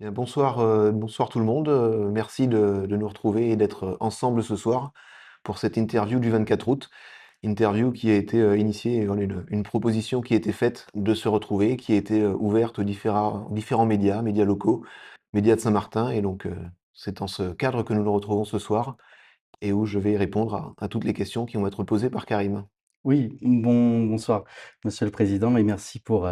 Bien, bonsoir tout le monde. Merci de nous retrouver et d'être ensemble ce soir pour cette interview du 24 août. Interview qui a été initiée, voilà, une proposition qui a été faite de se retrouver, qui a été ouverte aux différents médias, médias locaux, médias de Saint-Martin. Et donc, c'est dans ce cadre que nous nous retrouvons ce soir et où je vais répondre à toutes les questions qui vont être posées par Karim. Oui, bonsoir, monsieur le président et merci pour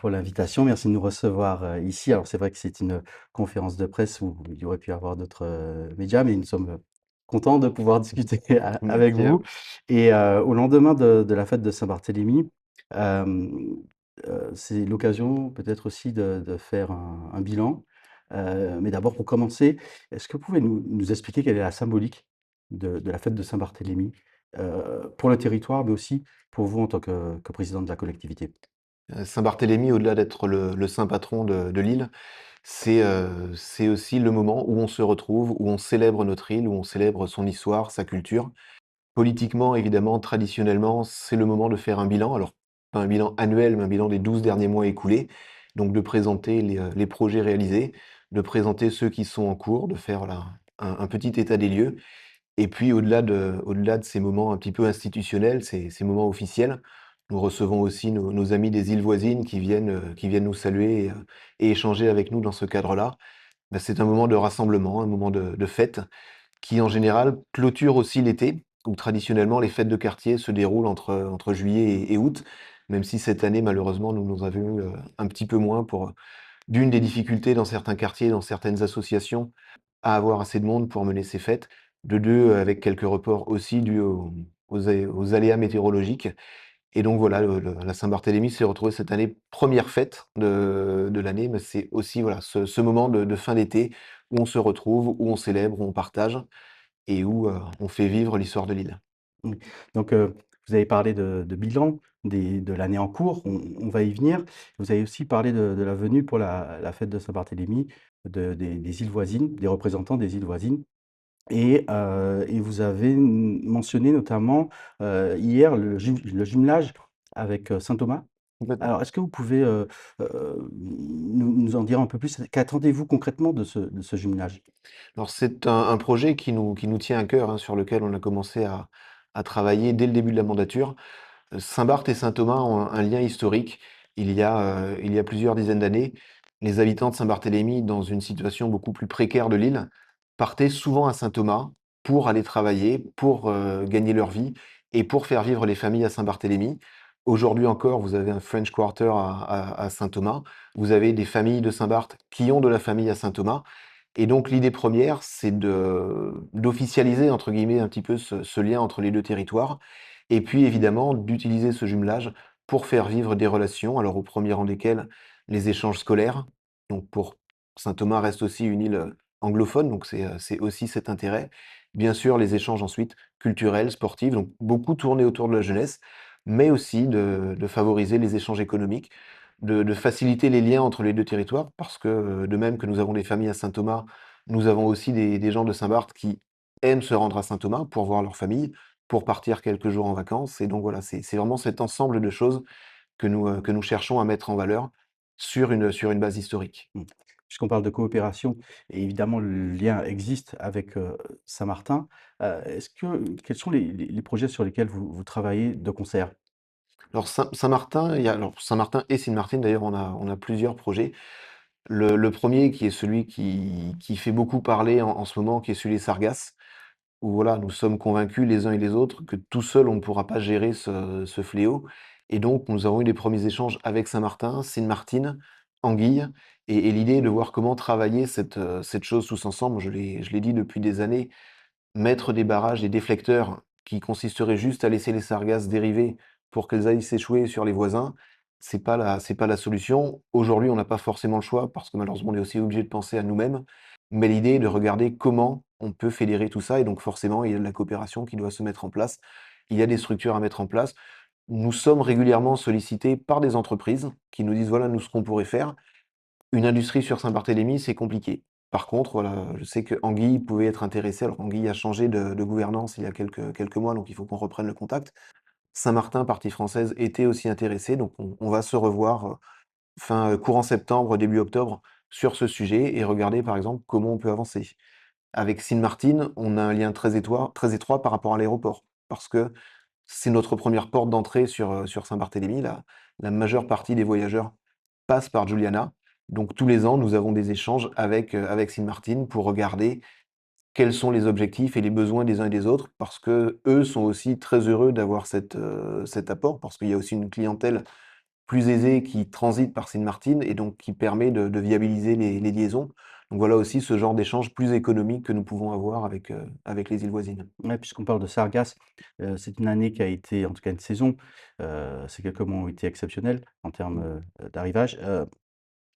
l'invitation. Merci de nous recevoir, ici. Alors c'est vrai que c'est une conférence de presse où il y aurait pu y avoir d'autres, médias, mais nous sommes, contents de pouvoir discuter avec Merci à vous vous. et au lendemain de la fête de Saint-Barthélemy, hem, c'est l'occasion peut-être aussi de faire un bilan. Mais d'abord pour commencer, est-ce que vous pouvez nous expliquer quelle est la symbolique de la fête de Saint-Barthélemy, pour le territoire, mais aussi pour vous en tant que président de la collectivité? Saint-Barthélemy, au-delà d'être le saint patron de l'île, c'est aussi le moment où on se retrouve, où on célèbre notre île, où on célèbre son histoire, sa culture. Politiquement, évidemment, traditionnellement, c'est le moment de faire un bilan. Alors, pas un bilan annuel, mais un bilan des 12 derniers mois écoulés. Donc de présenter les projets réalisés, de présenter ceux qui sont en cours, de faire voilà, un petit état des lieux. Et puis au-delà de ces moments un petit peu institutionnels, ces moments officiels, nous recevons aussi nos amis des îles voisines qui viennent nous saluer et échanger avec nous dans ce cadre-là. Bah, c'est un moment de rassemblement, un moment de fête qui, en général, clôture aussi l'été, où traditionnellement les fêtes de quartier se déroulent entre juillet et août, même si cette année, malheureusement, nous nous avons eu un petit peu moins pour, d'une des difficultés dans certains quartiers, dans certaines associations à avoir assez de monde pour mener ces fêtes. De 2, avec quelques reports aussi dus aux aléas météorologiques. Et donc voilà, la Saint-Barthélemy s'est retrouvée cette année, première fête de l'année, mais c'est aussi voilà, ce moment de fin d'été où on se retrouve, où on célèbre, où on partage et où, on fait vivre l'histoire de l'île. Oui, donc vous avez parlé de bilan de l'année en cours, on va y venir. Vous avez aussi parlé de la venue pour la fête de Saint-Barthélemy des îles voisines, des représentants des îles voisines et vous avez mentionné notamment, hier le jumelage avec, Saint-Thomas. Complètement. Alors est-ce que vous pouvez, nous en dire un peu plus? Qu'attendez-vous concrètement de ce jumelage? Alors c'est un projet qui nous tient à cœur, hein, sur lequel on a commencé à travailler dès le début de la mandature. Saint-Barth et Saint-Thomas ont un lien historique. Il y a plusieurs dizaines d'années, les habitants de Saint-Barthélemy, dans une situation beaucoup plus précaire de l'île, partaient souvent à Saint-Thomas pour aller travailler, pour, gagner leur vie et pour faire vivre les familles à Saint-Barthélemy. Aujourd'hui encore, vous avez un French Quarter à Saint-Thomas. Vous avez des familles de Saint-Barth qui ont de la famille à Saint-Thomas et donc l'idée première, c'est d'officialiser entre guillemets un petit peu ce lien entre les 2 territoires et puis évidemment d'utiliser ce jumelage pour faire vivre des relations, alors au premier rang desquelles les échanges scolaires. Donc pour Saint-Thomas reste aussi une île, anglophone, donc c'est aussi cet intérêt. Bien sûr, les échanges ensuite culturels, sportifs, donc beaucoup tournés autour de la jeunesse, mais aussi de favoriser les échanges économiques, de faciliter les liens entre les 2 territoires parce que, de même que nous avons des familles à Saint-Thomas, nous avons aussi des gens de Saint-Barth qui aiment se rendre à Saint-Thomas pour voir leur famille, pour partir quelques jours en vacances et donc voilà, c'est vraiment cet ensemble de choses que nous cherchons à mettre en valeur sur une base historique. Mmh. Puisqu'on parle de coopération et évidemment le lien existe avec, Saint-Martin, quels sont les projets sur lesquels vous travaillez de concert? Alors Saint-Martin, Saint-Martin et Sine-Martine d'ailleurs, on a plusieurs projets. Le 1er qui est celui qui fait beaucoup parler en ce moment, qui est celui des Sargasses, où voilà, nous sommes convaincus les uns et les autres que tout seul on ne pourra pas gérer ce fléau et donc nous avons eu des premiers échanges avec Saint-Martin, Sine-Martine, Anguille et l'idée est de voir comment travailler cette chose tous ensemble. Je l'ai dit depuis des années, mettre des barrages, des déflecteurs qui consisteraient juste à laisser les sargasses dériver pour qu'elles aillent s'échouer sur les voisins, c'est pas la solution. Aujourd'hui, on n'a pas forcément le choix parce que malheureusement, on est aussi obligé de penser à nous-mêmes, mais l'idée est de regarder comment on peut fédérer tout ça et donc forcément, il y a de la coopération qui doit se mettre en place. Il y a des structures à mettre en place. Nous sommes régulièrement sollicités par des entreprises qui nous disent: «Voilà, nous, ce qu'on pourrait faire». Une industrie sur Saint-Barthélemy, c'est compliqué. Par contre, voilà, je sais qu'Anguille pouvait être intéressé. Alors Anguille a changé de gouvernance il y a quelques mois, donc il faut qu'on reprenne le contact. Saint-Martin, partie française, était aussi intéressé, donc on va se revoir, courant septembre, début octobre, sur ce sujet et regarder, par exemple, comment on peut avancer. Avec Sint Maarten, on a un lien très étroit par rapport à l'aéroport, parce que c'est notre première porte d'entrée sur Saint-Barthélemy. La majeure partie des voyageurs passent par Juliana. Donc tous les ans, nous avons des échanges avec Sint Maarten pour regarder quels sont les objectifs et les besoins des uns et des autres, parce que eux sont aussi très heureux d'avoir cet apport, parce qu'il y a aussi une clientèle plus aisée qui transite par Sint Maarten et donc qui permet de viabiliser les liaisons. Donc voilà aussi ce genre d'échange plus économique que nous pouvons avoir avec les îles voisines. Ouais, puisqu'on parle de Sargasses, c'est une année qui a été en tout cas une saison, ces quelques mois ont été exceptionnels en termes, d'arrivage.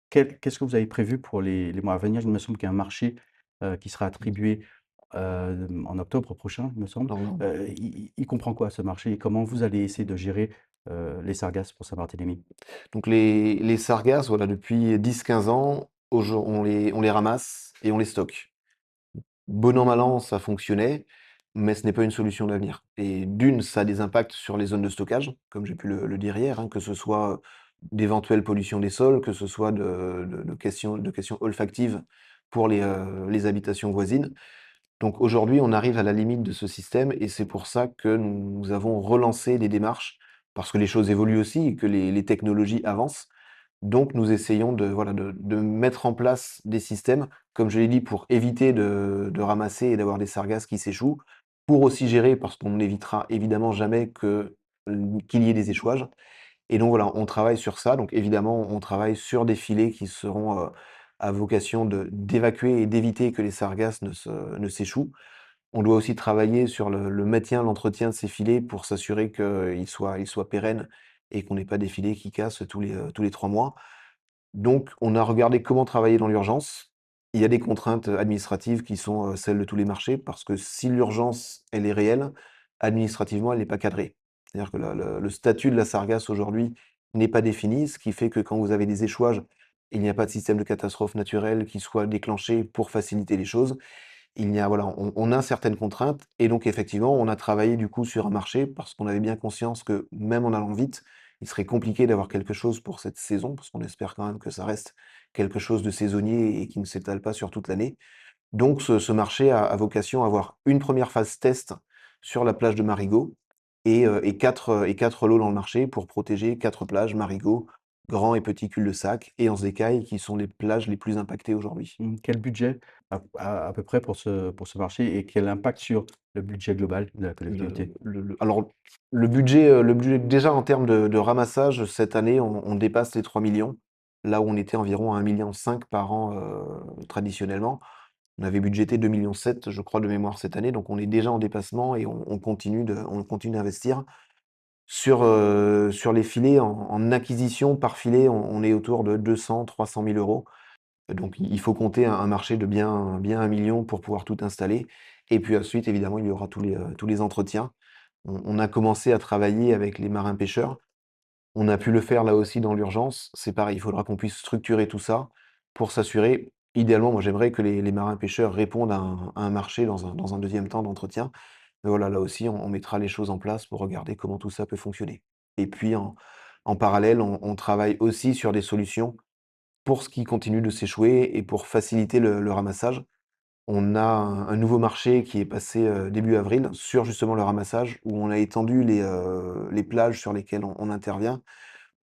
Qu'est-ce que vous avez prévu pour les mois à venir? Il me semble qu'il y a un marché, qui sera attribué, en octobre prochain, il me semble. Donc, Il comprend quoi ce marché et comment vous allez essayer de gérer, les Sargasses pour Saint-Barthélemy? donc les sargasses, voilà, depuis 10-15 ans, on les ramasse et on les stocke. Bon an, mal an, ça fonctionnait, mais ce n'est pas une solution d'avenir. Et d'une, ça a des impacts sur les zones de stockage, comme j'ai pu le dire hier, hein, que ce soit d'éventuelles pollutions des sols, que ce soit de questions olfactives pour les habitations voisines. Donc aujourd'hui, on arrive à la limite de ce système et c'est pour ça que nous avons relancé des démarches, parce que les choses évoluent aussi et que les technologies avancent. Donc nous essayons de mettre en place des systèmes, comme je l'ai dit, pour éviter de ramasser et d'avoir des sargasses qui s'échouent, pour aussi gérer, parce qu'on n'évitera évidemment jamais qu'il y ait des échouages. Et donc voilà, on travaille sur ça. Donc évidemment, on travaille sur des filets qui seront à vocation d'évacuer et d'éviter que les sargasses ne s'échouent. On doit aussi travailler sur le maintien, l'entretien de ces filets pour s'assurer qu'ils soient pérennes et qu'on n'ait pas des filets qui cassent tous les 3 mois. Donc, on a regardé comment travailler dans l'urgence. Il y a des contraintes administratives qui sont celles de tous les marchés, parce que si l'urgence, elle est réelle, administrativement, elle n'est pas cadrée. C'est-à-dire que le statut de la sargasse aujourd'hui n'est pas défini, ce qui fait que quand vous avez des échouages, il n'y a pas de système de catastrophe naturelle qui soit déclenché pour faciliter les choses. Voilà, on a certaines contraintes et donc effectivement, on a travaillé du coup sur un marché parce qu'on avait bien conscience que même en allant vite, il serait compliqué d'avoir quelque chose pour cette saison, parce qu'on espère quand même que ça reste quelque chose de saisonnier et qui ne s'étale pas sur toute l'année. Donc ce marché a vocation à avoir une première phase test sur la plage de Marigot et 4 lots dans le marché pour protéger 4 plages, Marigot, Grand et Petit Cul-de-Sac et Anse-des-Cailles qui sont les plages les plus impactées aujourd'hui. Quel budget à peu près pour ce marché et quel impact sur le budget global de la collectivité? Alors, le budget déjà en termes de ramassage, cette année, on dépasse les 3 millions, là où on était environ à 1,5 million par an, traditionnellement. On avait budgété 2,7 millions, je crois, de mémoire cette année, donc on est déjà en dépassement et on continue d'investir. Sur les filets, en acquisition par filet, on est autour de 200 000 à 300 000 €. Donc il faut compter un marché de bien 1 million pour pouvoir tout installer et puis ensuite, évidemment, il y aura tous les entretiens. On a commencé à travailler avec les marins-pêcheurs. On a pu le faire là aussi dans l'urgence. C'est pareil, il faudra qu'on puisse structurer tout ça pour s'assurer idéalement, moi j'aimerais que les marins-pêcheurs répondent à un marché dans un 2e temps d'entretien. Mais voilà, là aussi, on mettra les choses en place pour regarder comment tout ça peut fonctionner. Et puis en parallèle, on travaille aussi sur des solutions pour ce qui continue de s'échouer et pour faciliter le ramassage. On a un nouveau marché qui est passé, début avril sur justement le ramassage, où on a étendu les plages sur lesquelles on intervient,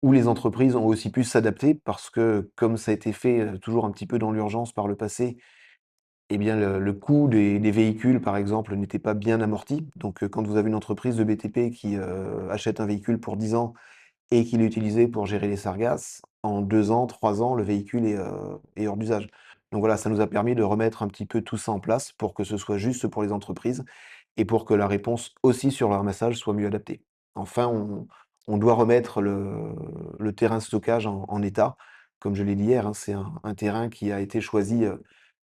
où les entreprises ont aussi pu s'adapter parce que comme ça a été fait, toujours un petit peu dans l'urgence par le passé, eh bien le coût des véhicules, par exemple, n'était pas bien amorti. Donc, quand vous avez une entreprise de BTP qui, achète un véhicule pour 10 ans et qu'il est utilisé pour gérer les sargasses, en 2 ans, 3 ans, le véhicule est hors d'usage. Donc voilà, ça nous a permis de remettre un petit peu tout ça en place pour que ce soit juste pour les entreprises et pour que la réponse aussi sur le ramassage soit mieux adaptée. Enfin, on doit remettre le terrain de stockage en état. Comme je l'ai dit hier, hein, c'est un terrain qui a été choisi,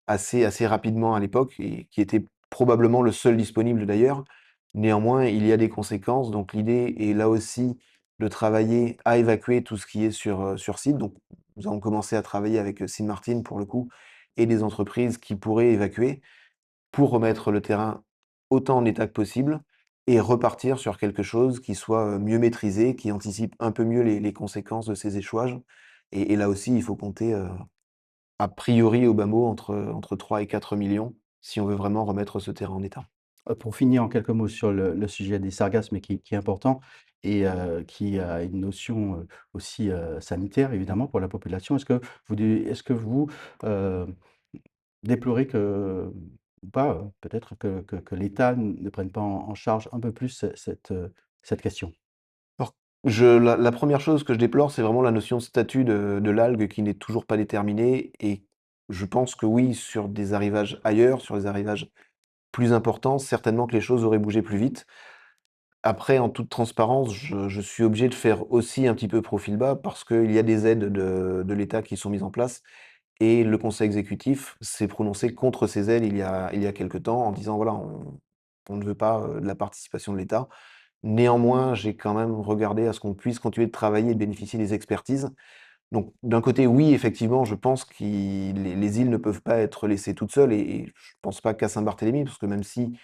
assez rapidement à l'époque et qui était probablement le seul disponible d'ailleurs. Néanmoins, il y a des conséquences, donc l'idée est là aussi de travailler à évacuer tout ce qui est sur site. Donc nous avons commencé à travailler avec, Sint Maarten pour le coup et des entreprises qui pourraient évacuer pour remettre le terrain autant en état que possible et repartir sur quelque chose qui soit, mieux maîtrisé, qui anticipe un peu mieux les conséquences de ces échouages et là aussi il faut compter, a priori, au bas mot, entre 3 et 4 millions, si on veut vraiment remettre ce terrain en état. Pour finir en quelques mots sur le sujet des sargasses, mais qui est important et qui a une notion, aussi, sanitaire évidemment pour la population. Est-ce que vous, heu, déplorez que ou pas, peut-être que l'État ne prenne pas en charge un peu plus cette question? Alors, la 1re chose que je déplore, c'est vraiment la notion de statut de l'algue qui n'est toujours pas déterminée et je pense que oui, sur des arrivages ailleurs, sur des arrivages plus importants, certainement que les choses auraient bougé plus vite. Après, en toute transparence, je suis obligé de faire aussi un petit peu profil bas parce qu'il y a des aides de l'État qui sont mises en place et le conseil exécutif s'est prononcé contre ces aides il y a quelque temps en disant: «Voilà, on ne veut pas, de la participation de l'État». Néanmoins, j'ai quand même regardé à ce qu'on puisse continuer de travailler et de bénéficier des expertises. Donc d'un côté, oui, effectivement, je pense les îles ne peuvent pas être laissées toutes seules et je pense pas qu'à Saint-Barthélemy, parce que même si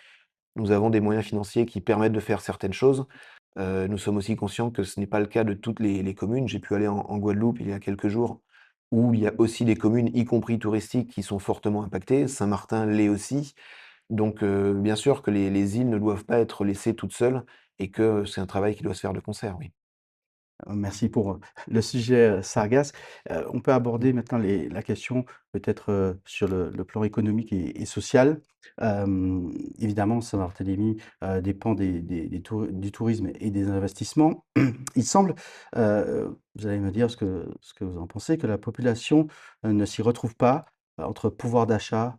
nous avons des moyens financiers qui permettent de faire certaines choses, nous sommes aussi conscients que ce n'est pas le cas de toutes les communes. J'ai pu aller en Guadeloupe il y a quelques jours, où il y a aussi des communes, y compris touristiques, qui sont fortement impactées. Saint-Martin l'est aussi. Donc bien sûr que les îles ne doivent pas être laissées toutes seules et que c'est un travail qui doit se faire de concert, oui. Merci pour, le sujet, sargasse. On peut Mmh. aborder maintenant la question peut-être, sur le plan économique et social. Évidemment, Saint-Barthélemy, dépend du tourisme et des investissements. Il semble, vous allez me dire ce que vous en pensez, que la population, ne s'y retrouve pas, entre pouvoir d'achat,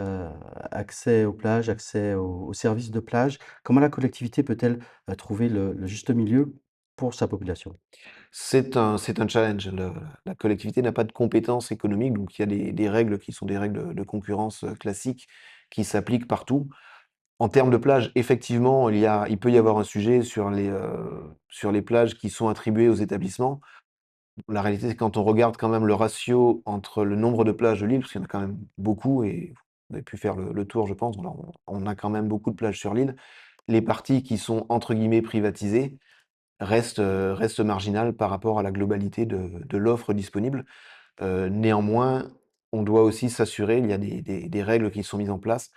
heu, accès aux plages, accès aux services de plage. Comment la collectivité peut-elle, trouver le juste milieu pour sa population? C'est un challenge. La collectivité n'a pas de compétences économiques, donc il y a des règles qui sont des règles de concurrence, classiques qui s'appliquent partout. En termes de plage, effectivement, il peut y avoir un sujet sur les plages qui sont attribuées aux établissements. La réalité, c'est que quand on regarde quand même le ratio entre le nombre de plages de l'île, parce qu'il y en a quand même beaucoup et vous avez pu faire le tour, je pense, alors on a quand même beaucoup de plages sur l'île. Les parties qui sont entre guillemets «privatisées» restent marginales par rapport à la globalité de l'offre disponible. Néanmoins, on doit aussi s'assurer, il y a des règles qui sont mises en place,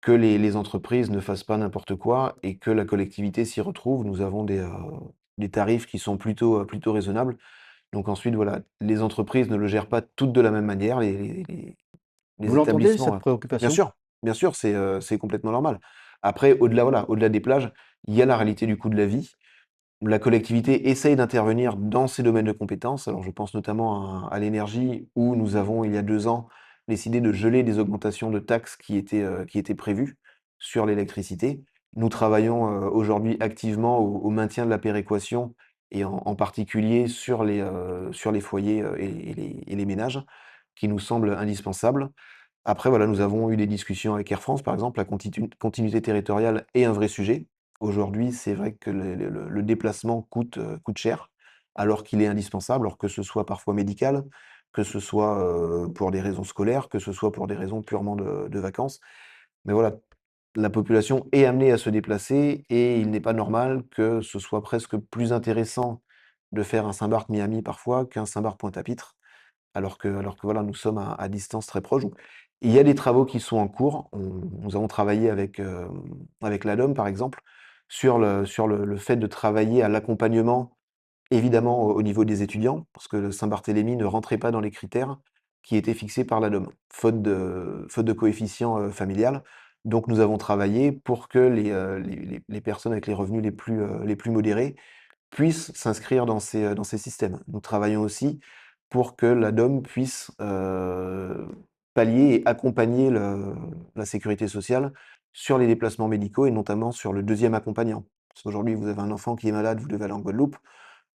que les entreprises ne fassent pas n'importe quoi et que la collectivité s'y retrouve. Nous avons des tarifs qui sont plutôt raisonnables. Donc ensuite, voilà, les entreprises ne le gèrent pas toutes de la même manière, Vous les l'entendez établissements, cette préoccupation? bien sûr, c'est complètement normal. Après, au-delà, voilà, au-delà des plages, il y a la réalité du coût de la vie. La collectivité essaye d'intervenir dans ces domaines de compétences. Alors je pense notamment à l'énergie où nous avons, il y a 2 ans, décidé de geler des augmentations de taxes qui étaient prévues sur l'électricité. Nous travaillons, aujourd'hui activement au maintien de la péréquation et en particulier sur les foyers, et les ménages qui nous semblent indispensables. Après, voilà, nous avons eu des discussions avec Air France, par exemple. La continuité territoriale est un vrai sujet. Aujourd'hui, c'est vrai que le déplacement coûte cher, alors qu'il est indispensable, alors que ce soit parfois médical, que ce soit, pour des raisons scolaires, que ce soit pour des raisons purement de vacances. Mais voilà, la population est amenée à se déplacer et il n'est pas normal que ce soit presque plus intéressant de faire un Saint-Barth-Miami parfois qu'un Saint-Barth-Pointe-à-Pitre. Alors que voilà, nous sommes à distance très proche. Donc il y a des travaux qui sont en cours. Nous avons travaillé avec l'ADOM, par exemple, sur le fait de travailler à l'accompagnement, évidemment au niveau des étudiants, parce que le Saint-Barthélemy ne rentrait pas dans les critères qui étaient fixés par l'ADOM, faute de coefficient, familial. Donc nous avons travaillé pour que les personnes avec les revenus les plus modérés puissent s'inscrire dans ces systèmes. Nous travaillons aussi pour que l'ADOM puisse, pallier et accompagner la sécurité sociale sur les déplacements médicaux et notamment sur le deuxième accompagnant. Parce qu'aujourd'hui, vous avez un enfant qui est malade, vous devez aller en Guadeloupe.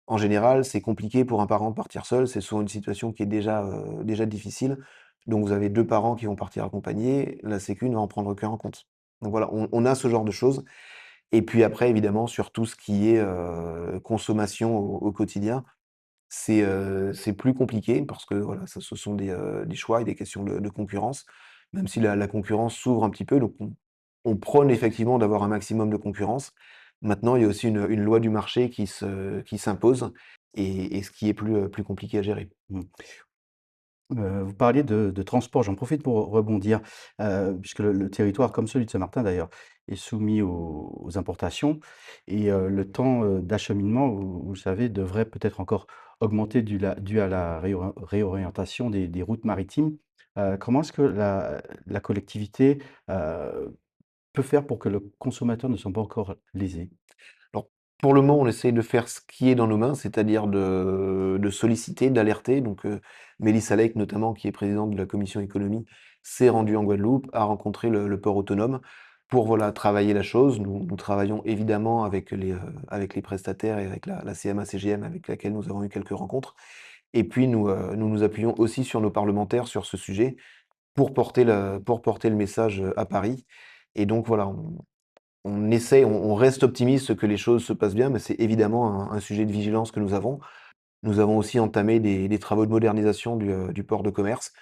En général, c'est compliqué pour un parent de partir seul, c'est souvent une situation qui est déjà difficile. Donc vous avez 2 parents qui vont partir accompagnés, la sécu ne va en prendre qu'un en compte. Donc voilà, on a ce genre de choses et puis après évidemment sur tout ce qui est, consommation au quotidien, c'est plus compliqué parce que voilà, ce sont des choix et des questions de concurrence, même si la concurrence s'ouvre un petit peu, donc on prône effectivement d'avoir un maximum de concurrence. Maintenant, il y a aussi une loi du marché qui s'impose et ce qui est plus compliqué à gérer. Mmh. Vous parliez de transport, j'en profite pour rebondir, puisque le territoire, comme celui de Saint-Martin d'ailleurs, est soumis aux importations et le temps, d'acheminement, vous le savez, devrait peut-être encore augmenter dû à la réorientation des routes maritimes. Comment est-ce que la collectivité, peut faire pour que le consommateur ne soit pas encore lésé? Alors, pour le moment, on essaye de faire ce qui est dans nos mains, c'est-à-dire de solliciter, d'alerter. Donc, Mélissa Lake, notamment, qui est présidente de la commission économie, s'est rendue en Guadeloupe, a rencontré le port autonome pour, voilà, travailler la chose. Nous travaillons évidemment avec les prestataires et avec la CMA-CGM avec laquelle nous avons eu quelques rencontres. Et puis nous nous appuyons aussi sur nos parlementaires sur ce sujet pour porter le message, à Paris. Et donc voilà, on essaie, on reste optimiste que les choses se passent bien, mais c'est évidemment un sujet de vigilance que nous avons. Nous avons aussi entamé des travaux de modernisation du port de commerce.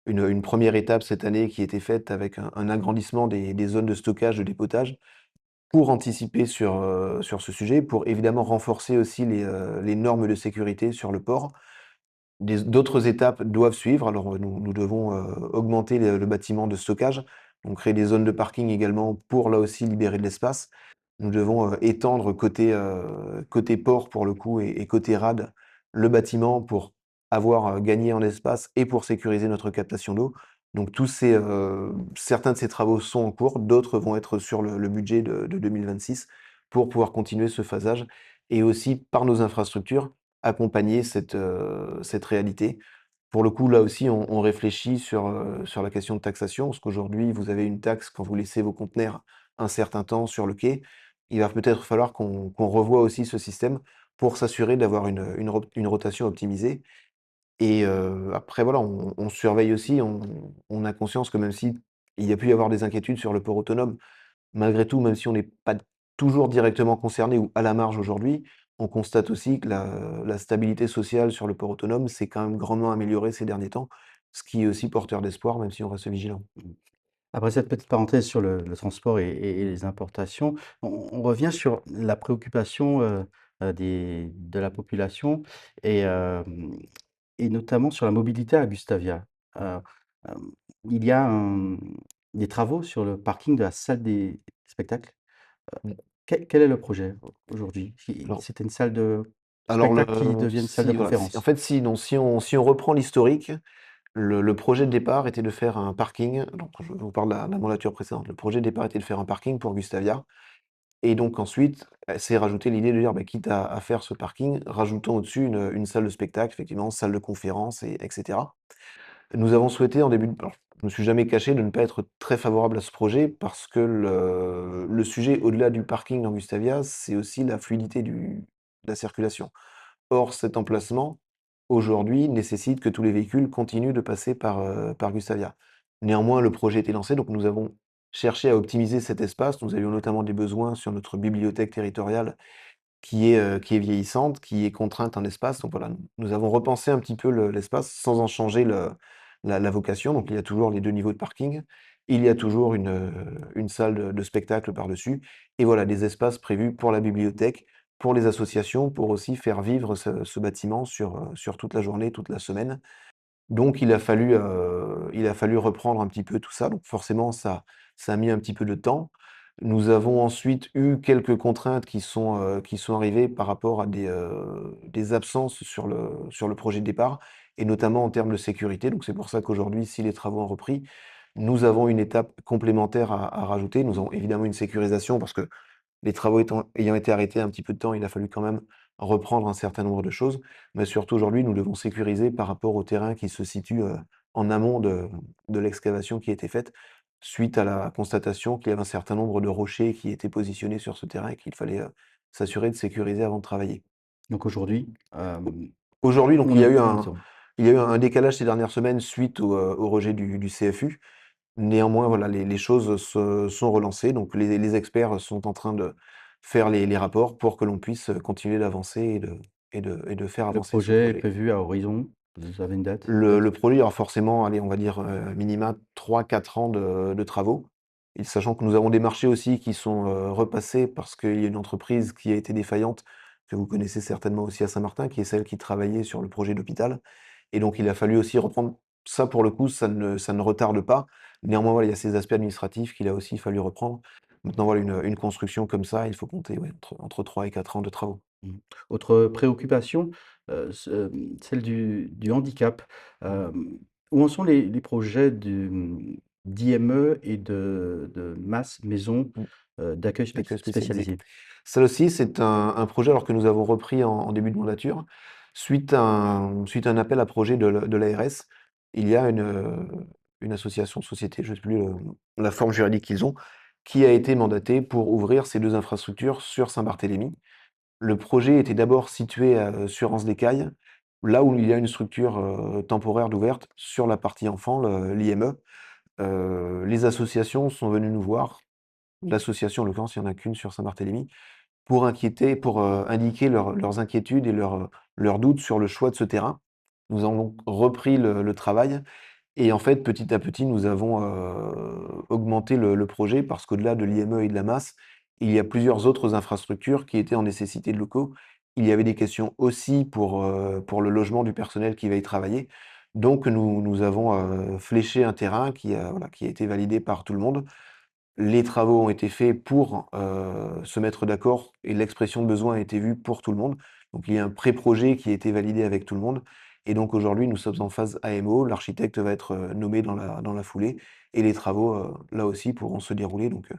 Une 1re étape cette année qui a été faite avec un agrandissement des zones de stockage, de dépotage pour anticiper sur ce sujet, pour évidemment renforcer aussi les normes de sécurité sur le port. D'autres étapes doivent suivre. Alors, nous devons, augmenter le bâtiment de stockage, donc créer des zones de parking également pour, là aussi, libérer de l'espace. Nous devons, étendre côté port pour le coup et côté rade, le bâtiment pour avoir, gagné en espace et pour sécuriser notre captation d'eau. Donc certains de ces travaux sont en cours, d'autres vont être sur le budget de 2026 pour pouvoir continuer ce phasage et aussi par nos infrastructures accompagner cette réalité. Pour le coup, là aussi, on réfléchit sur la question de taxation, parce qu'aujourd'hui, vous avez une taxe quand vous laissez vos conteneurs un certain temps sur le quai. Il va peut-être falloir qu'on revoie aussi ce système pour s'assurer d'avoir une rotation optimisée et après voilà, on surveille aussi, on a conscience que même si il y a pu y avoir des inquiétudes sur le port autonome, malgré tout, même si on n'est pas toujours directement concerné ou à la marge aujourd'hui, on constate aussi que la stabilité sociale sur le port autonome s'est quand même grandement améliorée ces derniers temps, ce qui est aussi porteur d'espoir, même si on reste vigilant. Après cette petite parenthèse sur le transport et les importations, on revient sur la préoccupation, de la population et et notamment sur la mobilité à Gustavia. Heu, hem, il y a des travaux sur le parking de la salle des spectacles. Mmh. Quel est le projet aujourd'hui? Alors C'était une salle de alors spectacle qui le devient une salle de si voilà, si en conférence? fait, si non, si on reprend l'historique, le projet de départ était de faire un parking, donc je vous parle de la mandature précédente. Le projet de départ était de faire un parking pour Gustavia. Et donc ensuite, s'est rajoutée l'idée de dire: «Bah, quitte à faire ce parking, rajoutons au-dessus une salle de spectacle, effectivement, salle de conférence et etc.» Nous avons souhaité en début de alors, je me suis jamais caché de ne pas être très favorable à ce projet parce que le sujet au-delà du parking dans Gustavia, c'est aussi la fluidité de la circulation. Or, cet emplacement, aujourd'hui, nécessite que tous les véhicules continuent de passer par Gustavia. Néanmoins, le projet était lancé, donc nous avons cherché à optimiser cet espace. Nous avions notamment des besoins sur notre bibliothèque territoriale qui est vieillissante, qui est contrainte en espace. Donc voilà, nous avons repensé un petit peu l'espace sans en changer la vocation. Donc il y a toujours les 2 niveaux de parking. Il y a toujours une salle de spectacle par-dessus et voilà, des espaces prévus pour la bibliothèque, pour les associations, pour aussi faire vivre ce bâtiment sur toute la journée, toute la semaine. Donc il a fallu reprendre un petit peu tout ça, donc forcément ça a mis un petit peu de temps. Nous avons ensuite eu quelques contraintes qui sont arrivées par rapport à des absences sur le projet de départ et notamment en termes de sécurité. Donc c'est pour ça qu'aujourd'hui, si les travaux ont repris, nous avons une étape complémentaire à rajouter. Nous avons évidemment une sécurisation parce que les travaux ayant été arrêtés un petit peu de temps, il a fallu quand même reprendre un certain nombre de choses. Mais surtout aujourd'hui, nous devons sécuriser par rapport au terrain qui se situe, en amont de l'excavation qui a été faite, suite à la constatation qu'il y avait un certain nombre de rochers qui étaient positionnés sur ce terrain et qu'il fallait, s'assurer de sécuriser avant de travailler. Donc aujourd'hui, Au Aujourd'hui, donc on est où nous en sommes? il y a eu un décalage ces dernières semaines suite au rejet du CFU. Néanmoins, voilà, les choses se sont relancées, donc les experts sont en train de faire les rapports pour que l'on puisse continuer d'avancer et de faire Le avancer ce projet est projet. prévu à horizon? Vous avez une date Le peut-être? projet aura forcément, allez, on va dire, minima 3 4 ans de travaux et sachant que nous avons des marchés aussi qui sont, repassés parce qu'il y a une entreprise qui a été défaillante, que vous connaissez certainement aussi à Saint-Martin, qui est celle qui travaillait sur le projet d'hôpital et donc il a fallu aussi reprendre ça pour le coup, ça ne retarde pas. Néanmoins, voilà, il y a ces aspects administratifs qu'il a aussi fallu reprendre. Maintenant, voilà, une construction comme ça, il faut compter, ouais, entre 3 et 4 ans de travaux. Mmh. Autre préoccupation, celle du handicap. Mmh. Où en sont les projets d'IME et de maisons, Mmh. d'accueil D'accueil spécialisé. spécialisées? Ça aussi, c'est un projet alors que nous avons repris en début de mandature, suite à un appel à projet de l'ARS. Il y a une association, société, je ne sais plus la forme juridique qu'ils ont, qui a été mandatée pour ouvrir ces 2 infrastructures sur Saint-Barthélemy. Le projet était d'abord situé sur Anse-des-Cailles, là où il y a une structure, temporaire d'ouverte sur la partie enfant, l'IME. Les associations sont venues nous voir, l'association en l'occurrence, il y en a qu'une sur Saint-Barthélemy, pour indiquer leurs inquiétudes et leurs doutes sur le choix de ce terrain. Nous avons donc repris le travail et en fait, petit à petit, nous avons, augmenté le projet parce qu'au-delà de l'IME et de la masse, il y a plusieurs autres infrastructures qui étaient en nécessité de locaux. Il y avait des questions aussi pour le logement du personnel qui va y travailler. Donc nous avons, fléché un terrain voilà, qui a été validé par tout le monde. Les travaux ont été faits pour, se mettre d'accord et l'expression de besoin a été vue pour tout le monde. Donc il y a un pré-projet qui a été validé avec tout le monde et donc aujourd'hui, nous sommes en phase AMO. L'architecte va être, nommé dans la foulée et les travaux, là aussi pourront se dérouler donc,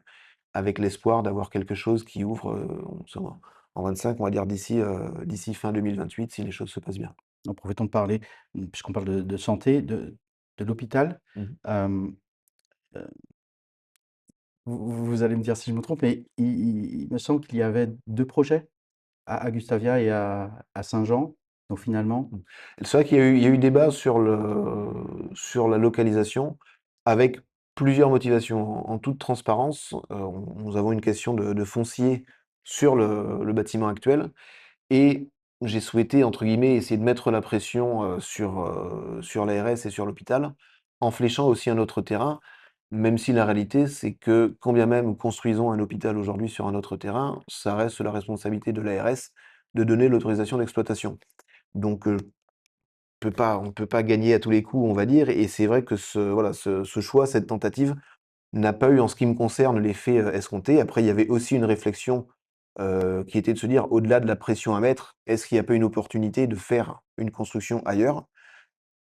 avec l'espoir d'avoir quelque chose qui ouvre, en 25, on va dire d'ici fin 2028 si les choses se passent bien. En profitant de parler, puisqu'on parle de santé, de l'hôpital, Mmh mh. hem, heu, vous allez me dire si je me trompe, mais il me semble qu'il y avait 2 projets à Gustavia et à Saint-Jean, donc finalement Mmh. C'est vrai qu'il y a eu débat sur la localisation avec plusieurs motivations. En toute transparence, nous avons une question de foncier sur le bâtiment actuel et j'ai souhaité, entre guillemets, essayer de mettre la pression, sur l'ARS et sur l'hôpital, en fléchant aussi un autre terrain, même si la réalité, c'est que quand bien même nous construisons un hôpital aujourd'hui sur un autre terrain, ça reste la responsabilité de l'ARS de donner l'autorisation d'exploitation. Donc, on ne peut pas gagner à tous les coups, on va dire et c'est vrai que ce choix, cette tentative n'a pas eu, en ce qui me concerne, l'effet, escompté. Après, il y avait aussi une réflexion, qui était de se dire, au-delà de la pression à mettre, est-ce qu'il n'y a pas une opportunité de faire une construction ailleurs?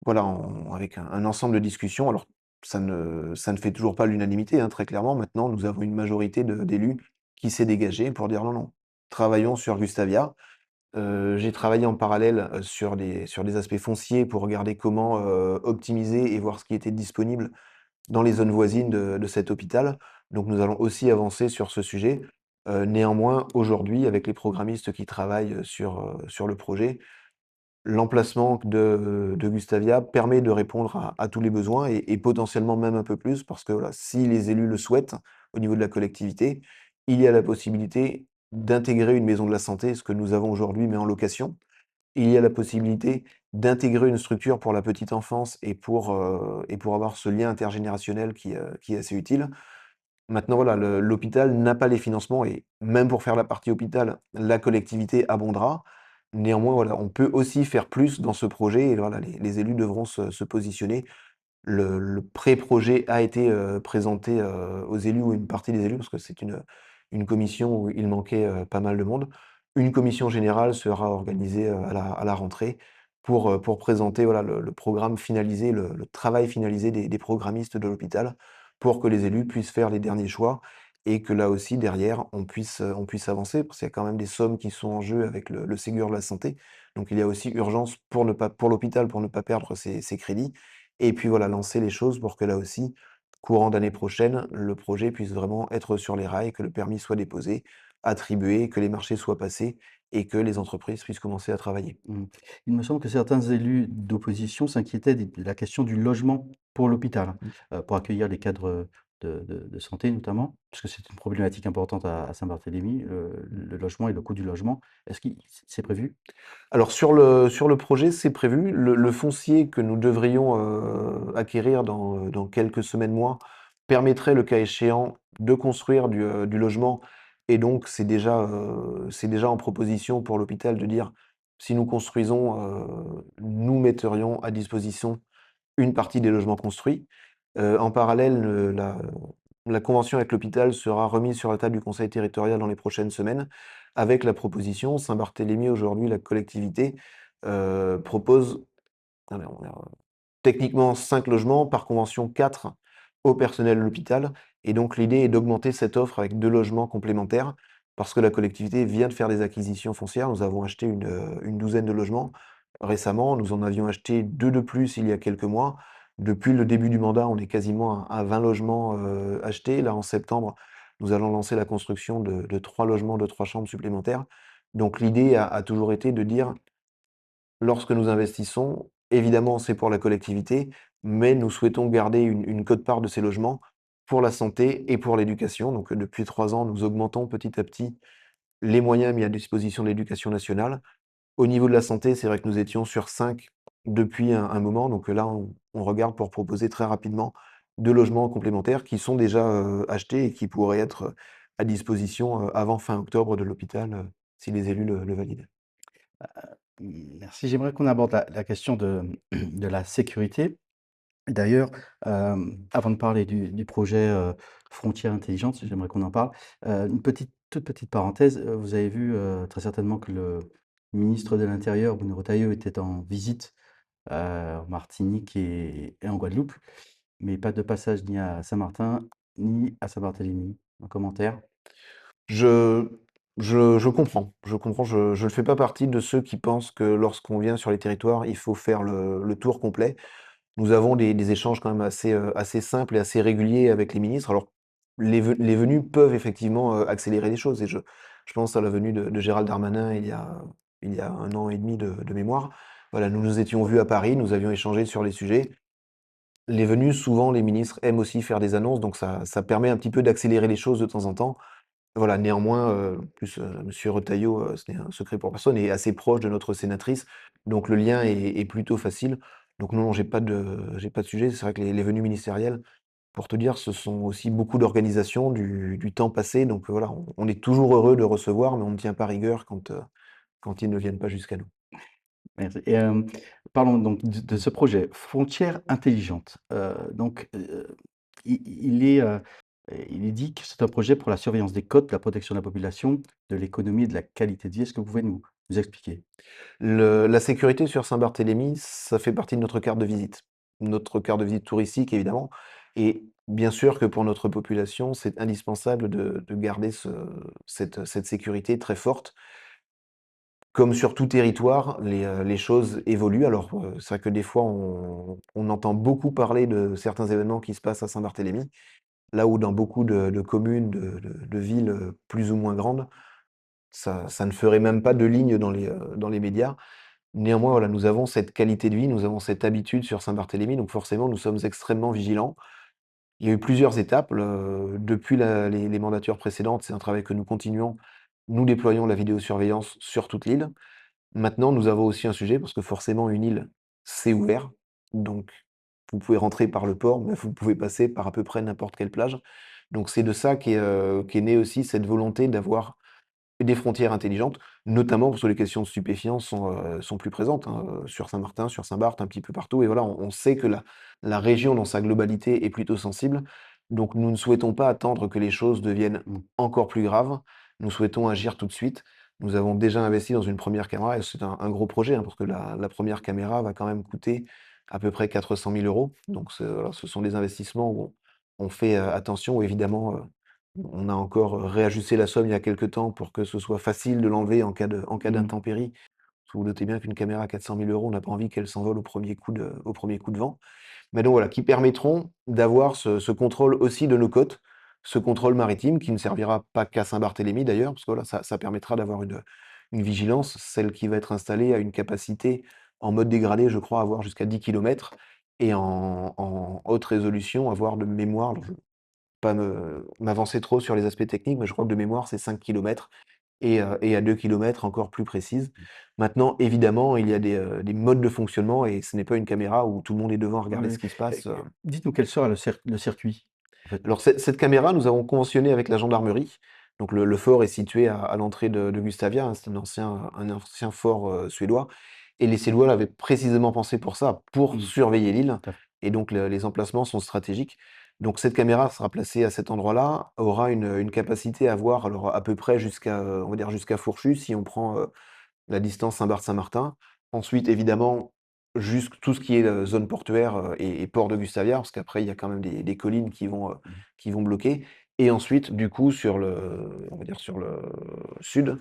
Voilà, avec un ensemble de discussions. Alors, ça ne fait toujours pas l'unanimité, hein, très clairement. Maintenant, nous avons une majorité d'élus qui s'est dégagée pour dire: «Non, non, travaillons sur Gustavia». J'ai travaillé en parallèle, sur des aspects fonciers pour regarder comment, optimiser et voir ce qui était disponible dans les zones voisines de cet hôpital. Donc nous allons aussi avancer sur ce sujet. Néanmoins, aujourd'hui, avec les programmistes qui travaillent, sur le projet, l'emplacement de Gustavia permet de répondre à tous les besoins et potentiellement même un peu plus parce que voilà, si les élus le souhaitent, au niveau de la collectivité, il y a la possibilité d'intégrer une maison de la santé, ce que nous avons aujourd'hui mais en location. Il y a la possibilité d'intégrer une structure pour la petite enfance et pour avoir ce lien intergénérationnel qui est assez utile. Maintenant voilà, l'hôpital n'a pas les financements et même pour faire la partie hôpital, la collectivité abondera. Néanmoins, voilà, on peut aussi faire plus dans ce projet et voilà, les élus devront se positionner. Le pré-projet a été, présenté, aux élus ou une partie des élus parce que c'est une commission où il manquait, pas mal de monde. Une commission générale sera organisée, à la rentrée pour présenter, voilà, le programme finalisé, le travail finalisé des programmistes de l'hôpital pour que les élus puissent faire les derniers choix et que là aussi derrière on puisse avancer. Parce qu'il y a quand même des sommes qui sont en jeu avec le Ségur de la santé. Donc il y a aussi urgence pour l'hôpital, pour ne pas perdre ses crédits et puis voilà, lancer les choses pour que là aussi, courant d'année prochaine, le projet puisse vraiment être sur les rails, que le permis soit déposé, attribué, que les marchés soient passés et que les entreprises puissent commencer à travailler. mmh, il me semble que certains élus d'opposition s'inquiétaient de la question du logement pour l'hôpital, Mmh. pour accueillir les cadres, de santé notamment, puisque c'est une problématique importante à Saint-Barthélemy, le logement et le coût du logement. Est-ce qu'il c'est prévu? Alors sur le projet, c'est prévu. Le foncier que nous devrions, acquérir dans quelques semaines, mois, permettrait, le cas échéant, de construire du logement et donc c'est déjà en proposition pour l'hôpital de dire: «Si nous construisons, nous metterions à disposition une partie des logements construits. En parallèle, la convention avec l'hôpital sera remise sur la table du conseil territorial dans les prochaines semaines, avec la proposition Saint-Barthélemy, aujourd'hui, la collectivité, propose alors, techniquement 5 logements, par convention 4 au personnel de l'hôpital et donc l'idée est d'augmenter cette offre avec 2 logements complémentaires parce que la collectivité vient de faire des acquisitions foncières. Nous avons acheté une douzaine de logements récemment, nous en avions acheté 2 de plus il y a quelques mois. Depuis le début du mandat, on est quasiment à 20 logements, achetés. Là, en septembre, nous allons lancer la construction de 3 logements de 3 chambres supplémentaires. Donc l'idée a toujours été de dire: lorsque nous investissons, évidemment, c'est pour la collectivité, mais nous souhaitons garder une quote-part de ces logements pour la santé et pour l'éducation. Donc, depuis 3 ans, nous augmentons petit à petit les moyens mis à disposition de l'éducation nationale. Au niveau de la santé, c'est vrai que nous étions sur 5 depuis un moment, donc, là, on regarde pour proposer très rapidement 2 logements complémentaires qui sont déjà, achetés et qui pourraient être, à disposition, avant fin octobre de l'hôpital, si les élus le valident. Merci. J'aimerais qu'on aborde la question de de la sécurité. D'ailleurs, avant de parler du projet, Frontières intelligentes, j'aimerais qu'on en parle. Une toute petite parenthèse, vous avez vu, très certainement que le ministre de l'Intérieur, Bruno Retailleau, était en visite, en Martinique et en Guadeloupe, mais pas de passage ni à Saint-Martin, ni à Saint-Barthélemy. Un commentaire? Je je comprends, je ne fais pas partie de ceux qui pensent que lorsqu'on vient sur les territoires, il faut faire le tour complet. Nous avons des échanges quand même assez simples et assez réguliers avec les ministres. Alors, les venues peuvent effectivement, accélérer les choses et je pense à la venue de Gérald Darmanin il y a 1 an et demi de mémoire. Voilà, nous nous étions vus à Paris, nous avions échangé sur les sujets. Les venues, souvent, les ministres aiment aussi faire des annonces, donc ça permet un petit peu d'accélérer les choses de temps en temps. Voilà, néanmoins, monsieur Retailleau, ce n'est un secret pour personne, est assez proche de notre sénatrice, donc le lien est plutôt facile. Donc non, j'ai pas de sujet. C'est vrai que les venues ministérielles, pour te dire, ce sont aussi beaucoup d'organisation, du temps passé, donc voilà, on est toujours heureux de recevoir, mais on ne tient pas rigueur quand ils ne viennent pas jusqu'à nous. Merci et parlons donc de ce projet Frontières intelligentes. Donc, il est dit que c'est un projet pour la surveillance des côtes, de la protection de la population, de l'économie et de la qualité de vie. Est-ce que vous pouvez nous expliquer? La sécurité sur Saint-Barthélemy, ça fait partie de notre carte de visite. Notre carte de visite touristique évidemment et bien sûr que pour notre population, c'est indispensable de garder cette sécurité très forte. Comme sur tout territoire, les choses évoluent. Alors, c'est vrai que des fois on entend beaucoup parler de certains événements qui se passent à Saint-Barthélemy, là où dans beaucoup de communes, de villes, plus ou moins grandes, ça ne ferait même pas de ligne dans les médias. Néanmoins, voilà, nous avons cette qualité de vie, nous avons cette habitude sur Saint-Barthélemy, donc forcément, nous sommes extrêmement vigilants. Il y a eu plusieurs étapes, depuis les mandatures précédentes, c'est un travail que nous continuons. Nous déployons la vidéosurveillance sur toute l'île. Maintenant, nous avons aussi un sujet parce que forcément une île, c'est ouvert, donc vous pouvez rentrer par le port, mais vous pouvez passer par à peu près n'importe quelle plage. Donc c'est de ça qu'est née aussi cette volonté d'avoir des frontières intelligentes, notamment parce que les questions de stupéfiants sont plus présentes, hein, sur Saint-Martin, sur Saint-Barth, un petit peu partout et voilà, on sait que la région dans sa globalité est plutôt sensible. Donc nous ne souhaitons pas attendre que les choses deviennent Mmh. encore plus graves. Nous souhaitons agir tout de suite. Nous avons déjà investi dans une première caméra et c'est un gros projet, hein, parce que la 1re caméra va quand même coûter à peu près 400 000 €. Donc voilà, ce sont des investissements où on fait, attention évidemment, on a encore réajusté la somme il y a quelque temps pour que ce soit facile de l'enlever en cas Mmh. d'intempérie. Parce que vous doutez bien qu'une caméra à 400 000 €, on n'a pas envie qu'elle s'envole au premier coup de vent. Mais donc voilà, qui permettront d'avoir ce contrôle aussi de nos côtes, ce contrôle maritime qui ne servira pas qu'à Saint-Barthélemy d'ailleurs, parce que voilà, ça permettra d'avoir une vigilance, celle qui va être installée à une capacité en mode dégradé, je crois avoir jusqu'à 10 kilomètres et en haute résolution avoir de mémoire, pas m'avancer trop sur les aspects techniques, mais je crois que de mémoire, c'est 5 kilomètres et à 2 kilomètres encore plus précise. Maintenant, évidemment, il y a des modes de fonctionnement et ce n'est pas une caméra où tout le monde est devant à regarder Oui, ce qui se passe. dites-nous quel sera le circuit, en fait? Alors cette caméra, nous avons conventionné avec la gendarmerie. Donc le fort est situé à l'entrée de Gustavia, hein, c'est un ancien fort, suédois et les Suédois l'avaient précisément pensé pour ça, pour Mmh. surveiller l'île. Tout à fait. et donc les emplacements sont stratégiques. Donc cette caméra sera placée à cet endroit-là, aura une capacité à voir alors à peu près jusqu'à, on va dire jusqu'à Fourchu si on prend, la distance Saint-Barth-Saint-Martin. Ensuite, évidemment, jusqu tout ce qui est, zone portuaire, et port de Gustavia, parce qu'après il y a quand même des collines Mmh. qui vont bloquer. Et ensuite, du coup, sur le on va dire sur le sud,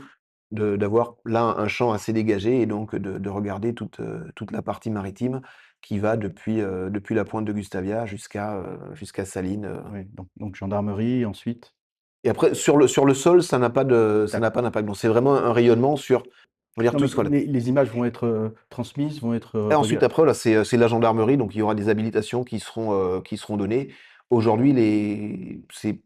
de d'avoir là un champ assez dégagé et donc de regarder toute la partie maritime qui va depuis la pointe de Gustavia jusqu'à Salines, Oui, donc gendarmerie ensuite? et après sur le sol, ça n'a D'accord. pas d'impact. Donc c'est vraiment un rayonnement sur, on va dire Non, tout mais ce qu'on a. les images vont être, transmises, vont être, Et ensuite, rega après, voilà, c'est la gendarmerie, donc il y aura des habilitations qui seront données. Aujourd'hui, c'est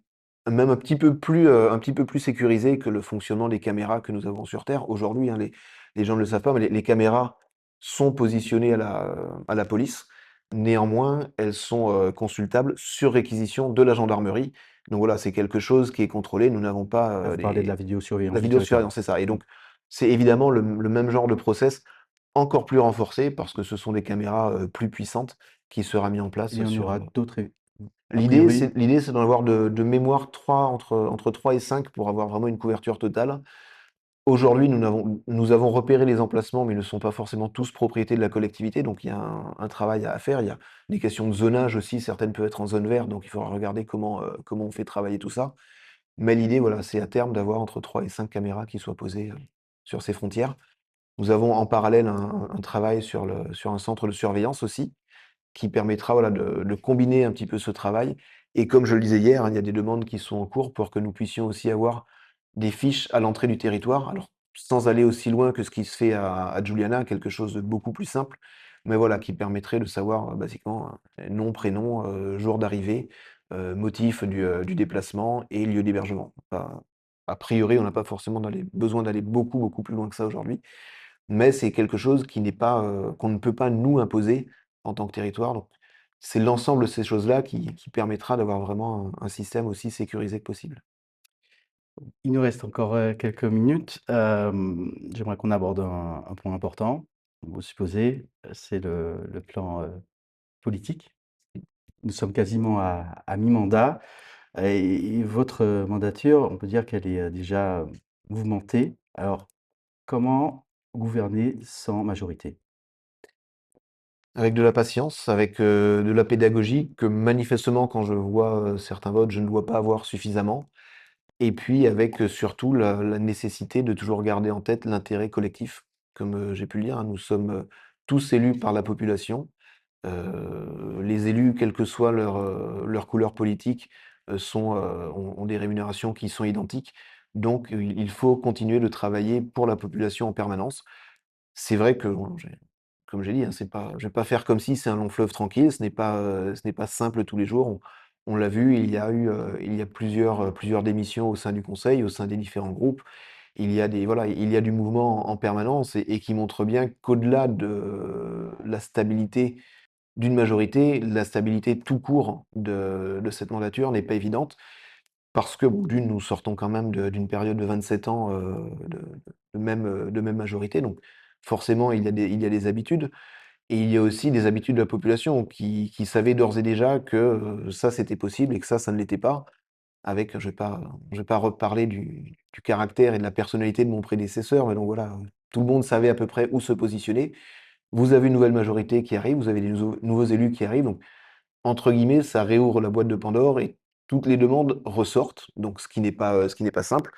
même un petit peu plus sécurisé que le fonctionnement des caméras que nous avons sur terre. Aujourd'hui, hein, les gens ne le savent pas, mais les caméras sont positionnées à la police. Néanmoins, elles sont, consultables sur réquisition de la gendarmerie. Donc voilà, c'est quelque chose qui est contrôlé. Nous n'avons pas, Là, vous parlez de la la vidéosurveillance du territoire? vidéosurveillance, c'est ça. Et Mmh. donc, c'est évidemment le même genre de process, encore plus renforcé parce que ce sont des caméras, plus puissantes qui sera mis en Il place y en sur, aura d'autres et a l'idée priori? c'est d'en avoir de mémoire 3 entre 3 et 5 pour avoir vraiment une couverture totale. Aujourd'hui, nous avons repéré les emplacements, mais ils ne sont pas forcément tous propriété de la collectivité, donc il y a un travail à faire. Il y a des questions de zonage aussi, certaines peuvent être en zone verte, donc il faudra regarder comment on fait travailler tout ça. Mais l'idée, voilà, c'est à terme d'avoir entre 3 et 5 caméras qui soient posées, sur ces frontières. Nous avons en parallèle un travail sur un centre de surveillance aussi, qui permettra, voilà, de combiner un petit peu ce travail. Et comme je le disais hier, hein, il y a des demandes qui sont en cours pour que nous puissions aussi avoir des fiches à l'entrée du territoire. Alors, sans aller aussi loin que ce qui se fait à Giuliana, quelque chose de beaucoup plus simple, mais voilà, qui permettrait de savoir, basiquement, nom, prénom, jour d'arrivée, motif du déplacement et lieu d'hébergement. A priori, on n'a pas forcément besoin d'aller beaucoup, beaucoup plus loin que ça aujourd'hui, mais c'est quelque chose qui n'est pas, qu'on ne peut pas nous imposer en tant que territoire. Donc c'est l'ensemble de ces choses-là qui permettra d'avoir vraiment un système aussi sécurisé que possible. Il nous reste encore, quelques minutes. J'aimerais qu'on aborde un point important. Vous supposez, c'est le plan, politique. Nous sommes quasiment à mi-mandat et votre, mandature, on peut dire qu'elle est, déjà, mouvementée. Alors, comment gouverner sans majorité? Avec de la patience, avec, de la pédagogie que manifestement quand je vois, certains votes, je ne dois pas avoir suffisamment. Et puis avec, surtout la nécessité de toujours garder en tête l'intérêt collectif. Comme, j'ai pu le dire, hein, nous sommes, tous élus par la population. Les élus, quelle que soit leur couleur politique, ont des rémunérations qui sont identiques. Donc, il faut continuer de travailler pour la population en permanence. C'est vrai que bon, comme j'ai dit, hein, c'est pas je vais pas faire comme si c'est un long fleuve tranquille, ce n'est pas simple tous les jours. On l'a vu, il y a plusieurs démissions au sein du conseil, au sein des différents groupes. Il y a du mouvement en permanence et qui montre bien qu'au-delà de la stabilité d'une majorité, la stabilité tout court de cette mandature n'est pas évidente parce que bon, d'une, nous sortons quand même d'une période de 27 ans, de même majorité, donc forcément il y a des habitudes et il y a aussi des habitudes de la population qui savaient d'ores et déjà que, ça c'était possible et que ça ne l'était pas. Avec, je vais pas reparler du caractère et de la personnalité de mon prédécesseur, mais donc voilà, tout le monde savait à peu près où se positionner. Vous avez une nouvelle majorité qui arrive, vous avez des nouveaux élus qui arrivent, donc entre guillemets, ça réouvre la boîte de Pandore et toutes les demandes ressortent, donc ce qui n'est pas simple.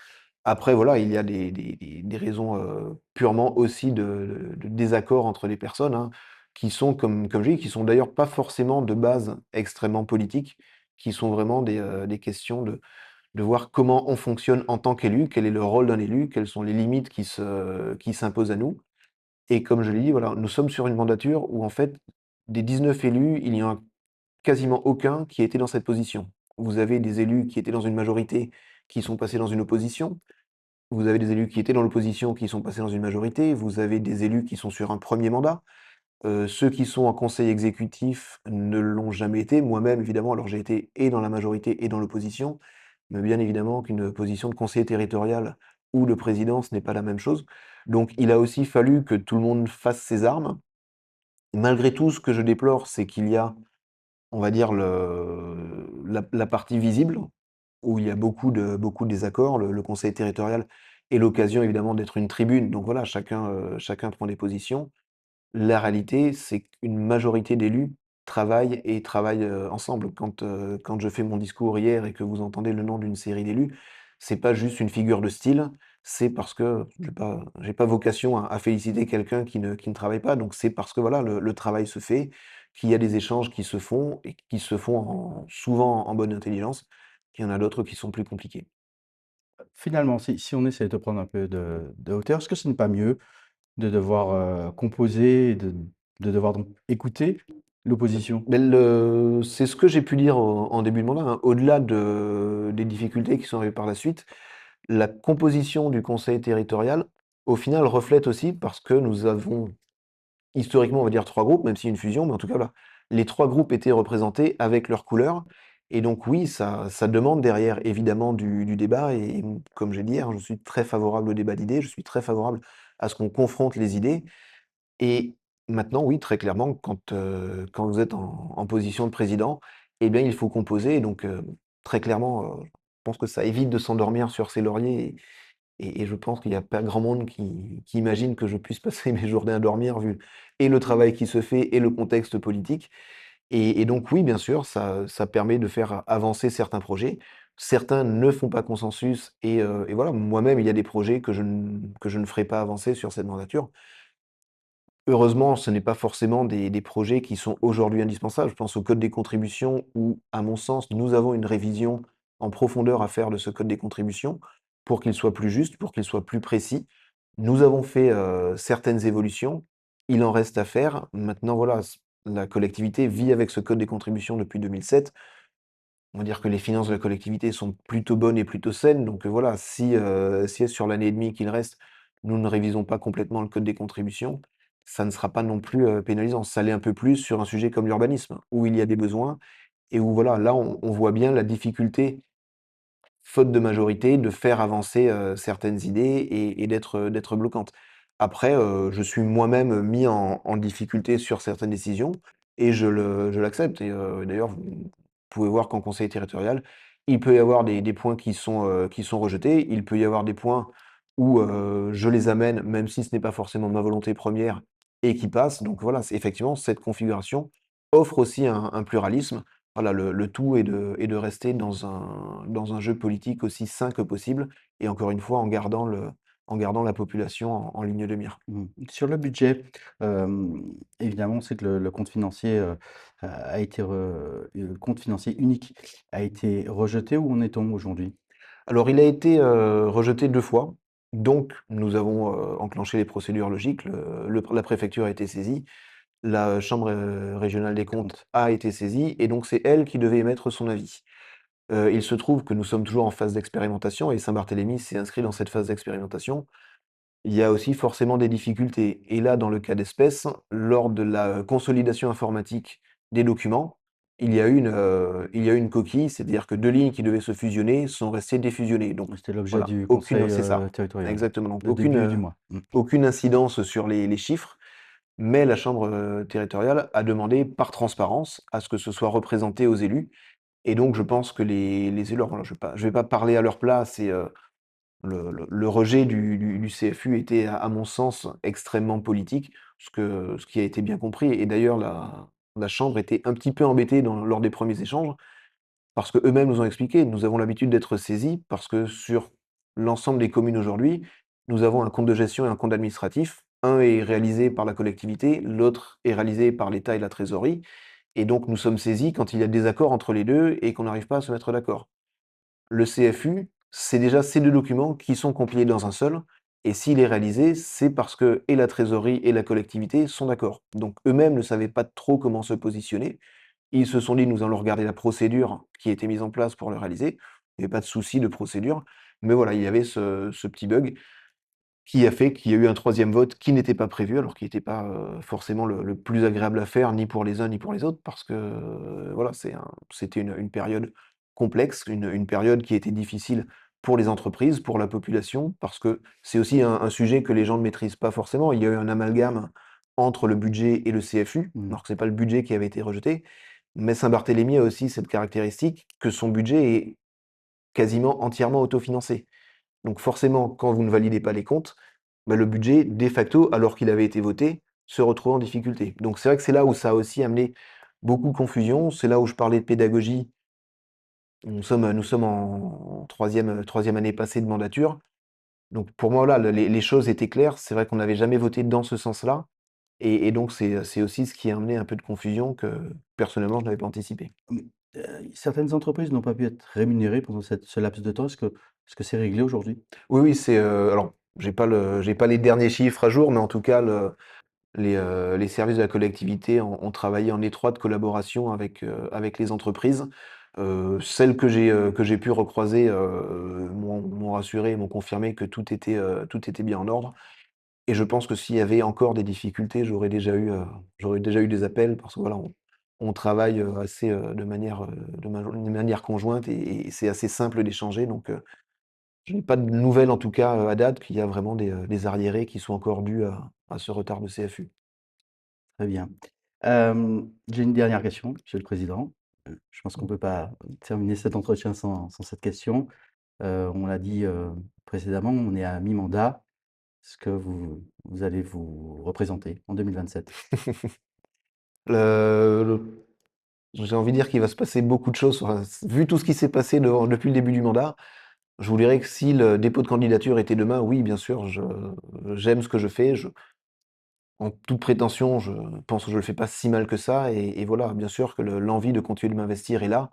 Après voilà, il y a des raisons, purement aussi de désaccord entre les personnes, hein, qui sont comme je dis, qui sont d'ailleurs pas forcément de base extrêmement politiques, qui sont vraiment des questions de voir comment on fonctionne en tant qu'élu, quel est le rôle d'un élu, quelles sont les limites qui s'imposent à nous. Et comme je l'ai dit, voilà, nous sommes sur une mandature où en fait, des 19 élus, il y en a quasiment aucun qui a été dans cette position. Vous avez des élus qui étaient dans une majorité, qui sont passés dans une opposition. Vous avez des élus qui étaient dans l'opposition, qui sont passés dans une majorité. Vous avez des élus qui sont sur un premier mandat. Ceux qui sont en conseil exécutif ne l'ont jamais été. Moi-même, évidemment, alors j'ai été et dans la majorité et dans l'opposition, mais bien évidemment qu'une position de conseiller territorial ou de président, ce n'est pas la même chose. Donc il a aussi fallu que tout le monde fasse ses armes. Malgré tout, ce que je déplore, c'est qu'il y a on va dire la partie visible, où il y a beaucoup de désaccords. Le conseil territorial est l'occasion évidemment d'être une tribune, donc voilà, chacun prend des positions. La réalité, c'est qu'une majorité d'élus travaillent, ensemble. Quand je fais mon discours hier et que vous entendez le nom d'une série d'élus, c'est pas juste une figure de style, c'est parce que j'ai pas vocation à féliciter quelqu'un qui ne travaille pas, donc c'est parce que voilà, le travail se fait, qu'il y a des échanges qui se font et qui se font souvent en bonne intelligence, qu'il y en a d'autres qui sont plus compliqués. Finalement, si on essaie de prendre un peu de hauteur, est-ce que ce n'est pas mieux de devoir, composer et de devoir donc écouter l'opposition? Mais c'est ce que j'ai pu dire en début de mandat, hein. Au-delà des difficultés qui sont arrivées par la suite, la composition du conseil territorial, au final, reflète aussi parce que nous avons historiquement, on va dire 3 groupes, même si une fusion, mais en tout cas, voilà, les 3 groupes étaient représentés avec leurs couleurs et donc oui, ça demande derrière évidemment du débat et comme j'ai dit hier, je suis très favorable au débat d'idées, je suis très favorable à ce qu'on confronte les idées et maintenant, oui, très clairement, quand vous êtes en position de président, eh bien, il faut composer et donc très clairement, je pense que ça évite de s'endormir sur ses lauriers et je pense qu'il y a pas grand monde qui imagine que je puisse passer mes journées à dormir vu et le travail qui se fait et le contexte politique et donc oui, bien sûr, ça permet de faire avancer certains projets. Certains ne font pas consensus et voilà, moi-même, il y a des projets que je ne ferai pas avancer sur cette mandature. Heureusement, ce n'est pas forcément des projets qui sont aujourd'hui indispensables. Je pense au code des contributions où, à mon sens, nous avons une révision en profondeur à faire de ce code des contributions pour qu'il soit plus juste, pour qu'il soit plus précis. Nous avons fait, certaines évolutions, il en reste à faire. Maintenant voilà, la collectivité vit avec ce code des contributions depuis 2007. On va dire que les finances de la collectivité sont plutôt bonnes et plutôt saines, donc voilà, si sur l'année et demie qu'il reste, nous ne révisons pas complètement le code des contributions, ça ne sera pas non plus, pénalisant. Ça l'est un peu plus sur un sujet comme l'urbanisme, où il y a des besoins et où voilà, là, on voit bien la difficulté, faute de majorité, de faire avancer, certaines idées et d'être bloquante. Après, je suis moi-même mis en difficulté sur certaines décisions et je l'accepte et d'ailleurs, vous pouvez voir qu'en conseil territorial, il peut y avoir des points qui sont rejetés. Il peut y avoir des points où, je les amène, même si ce n'est pas forcément ma volonté première et qui passent. Donc voilà, c'est effectivement, cette configuration offre aussi un pluralisme. Voilà, le tout est de rester dans un jeu politique aussi sain que possible et encore une fois en gardant la population en ligne de mire. Mmh. Sur le budget, évidemment, on sait que le compte financier, a été le compte financier unique a été rejeté. Où en est-on aujourd'hui? Alors il a été, rejeté 2 fois, donc nous avons, enclenché les procédures logiques. La préfecture a été saisie, la chambre, régionale des Des comptes comptes. a été saisie et donc c'est elle qui devait émettre son avis. Il se trouve que nous sommes toujours en phase d'expérimentation et Saint-Barthélemy s'est inscrit dans cette phase d'expérimentation. Il y a aussi forcément des difficultés et là, dans le cas d'espèce, lors de la consolidation informatique des documents, il y a eu une coquille, c'est-à-dire que 2 lignes qui devaient se fusionner sont restées défusionnées. Donc C'était l'objet voilà, du aucune conseil, c'est ça, territorial, exactement, donc de début du mois. Mmh. aucune incidence sur les chiffres, mais la chambre, territoriale a demandé par transparence à ce que ce soit représenté aux élus et donc je pense que les élus alors voilà, je vais pas parler à leur place et le rejet du CFU était à mon sens extrêmement politique, ce qui a été bien compris et d'ailleurs la chambre était un petit peu embêtée lors des premiers échanges, parce qu'eux-mêmes nous ont expliqué: «Nous avons l'habitude d'être saisis parce que sur l'ensemble des communes aujourd'hui, nous avons un compte de gestion et un compte administratif. Un est réalisé par la collectivité, l'autre est réalisé par l'État et la trésorerie et donc nous sommes saisis quand il y a des accords entre les 2 et qu'on n'arrive pas à se mettre d'accord». Le CFU, c'est déjà ces 2 documents qui sont compilés dans un seul et s'il est réalisé, c'est parce que et la trésorerie et la collectivité sont d'accord. Donc eux-mêmes ne savaient pas trop comment se positionner. Ils se sont dit: «Nous allons regarder la procédure qui a été mise en place pour le réaliser». Il y avait pas de souci de procédure, mais voilà, il y avait ce petit bug qui a fait qu'il y a eu un troisième vote qui n'était pas prévu, alors qui n'était pas, forcément le plus agréable à faire, ni pour les uns ni pour les autres, parce que, voilà, c'était une période complexe, une période qui était difficile pour les entreprises, pour la population, parce que c'est aussi un sujet que les gens ne maîtrisent pas forcément. Il y a eu un amalgame entre le budget et le CFU, Mmh. alors que c'est pas le budget qui avait été rejeté, Mais Saint-Barthélemy a aussi cette caractéristique que son budget est quasiment entièrement autofinancé. Donc forcément, quand vous ne validez pas les comptes, bah, le budget, de facto, alors qu'il avait été voté, se retrouve en difficulté. Donc c'est vrai que c'est là où ça a aussi amené beaucoup de confusion. C'est là où je parlais de pédagogie. Nous sommes en troisième année passée de mandature. Donc pour moi, là, les choses étaient claires. C'est vrai qu'on n'avait jamais voté dans ce sens-là. Et donc c'est aussi ce qui a amené un peu de confusion que, personnellement, je n'avais pas anticipé. Mmh, certaines entreprises n'ont pas pu être rémunérées pendant ce laps de temps. Est-ce que c'est réglé aujourd'hui? Oui, oui, alors j'ai pas les derniers chiffres à jour, mais en tout cas, les services de la collectivité ont travaillé en étroite collaboration avec les entreprises. Celles que j'ai pu recroiser, m'ont rassuré, m'ont confirmé que tout était bien en ordre, et je pense que s'il y avait encore des difficultés, j'aurais déjà eu des appels parce que voilà, on travaille, assez, de manière conjointe, et c'est assez simple d'échanger, donc je n'ai pas de nouvelles en tout cas, à date, qu'il y a vraiment des arriérés qui sont encore dus à ce retard de CFU. Très bien. J'ai une dernière question, Monsieur le président. Je pense qu'on ne peut pas terminer cet entretien sans cette question. On l'a dit, précédemment, on est à mi-mandat. Est-ce que vous allez vous représenter en 2027? Le J'ai envie de dire qu'il va se passer beaucoup de choses, enfin, vu tout ce qui s'est passé depuis le début du mandat, je vous dirais que si le dépôt de candidature était demain, oui, bien sûr, j'aime ce que je fais. En toute prétention, je pense que je le fais pas si mal que ça, et voilà, bien sûr que l'envie de continuer de m'investir est là.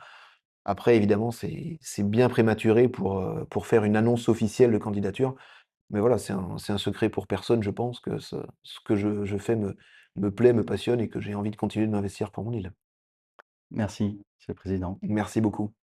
Après évidemment, c'est bien prématuré pour faire une annonce officielle de candidature, mais voilà, c'est un secret pour personne, je pense, que ce que je fais me plaît, me passionne, et que j'ai envie de continuer de m'investir pour mon île. Merci, Monsieur le président. Merci beaucoup.